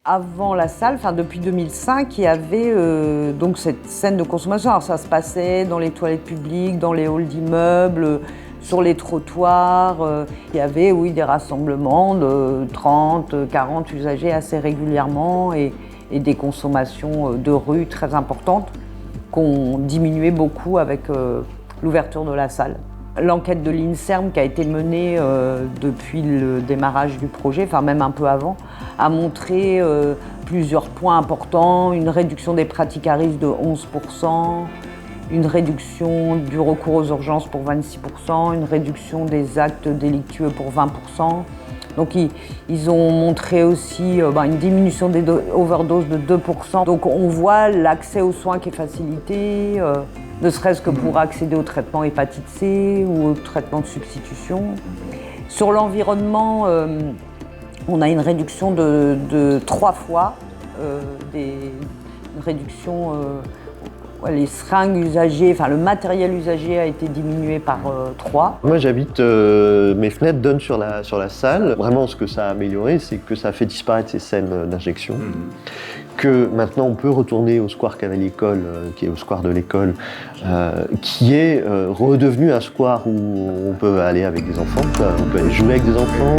Avant la salle, depuis 2005, il y avait donc cette scène de consommation. Alors ça se passait dans les toilettes publiques, dans les halls d'immeubles, sur les trottoirs. Il y avait, oui, des rassemblements de 30, 40 usagers assez régulièrement et des consommations de rue très importantes qu'on diminuait beaucoup avec l'ouverture de la salle. L'enquête de l'INSERM qui a été menée depuis le démarrage du projet, même un peu avant, a montré plusieurs points importants, une réduction des pratiques à risque de 11%, une réduction du recours aux urgences pour 26%, une réduction des actes délictueux pour 20%. Donc ils ont montré aussi une diminution des overdoses de 2%. Donc on voit l'accès aux soins qui est facilité, ne serait-ce que pour accéder au traitement hépatite C ou au traitement de substitution. Sur l'environnement, on a une réduction de 3 fois, une réduction, les seringues usagées, le matériel usagé a été diminué par 3. Moi j'habite, mes fenêtres donnent sur la salle. Vraiment ce que ça a amélioré, c'est que ça a fait disparaître ces scènes d'injection. Que maintenant on peut retourner au square Cavalier-École, qui est au square de l'école, qui est redevenu un square où on peut aller avec des enfants, on peut aller jouer avec des enfants.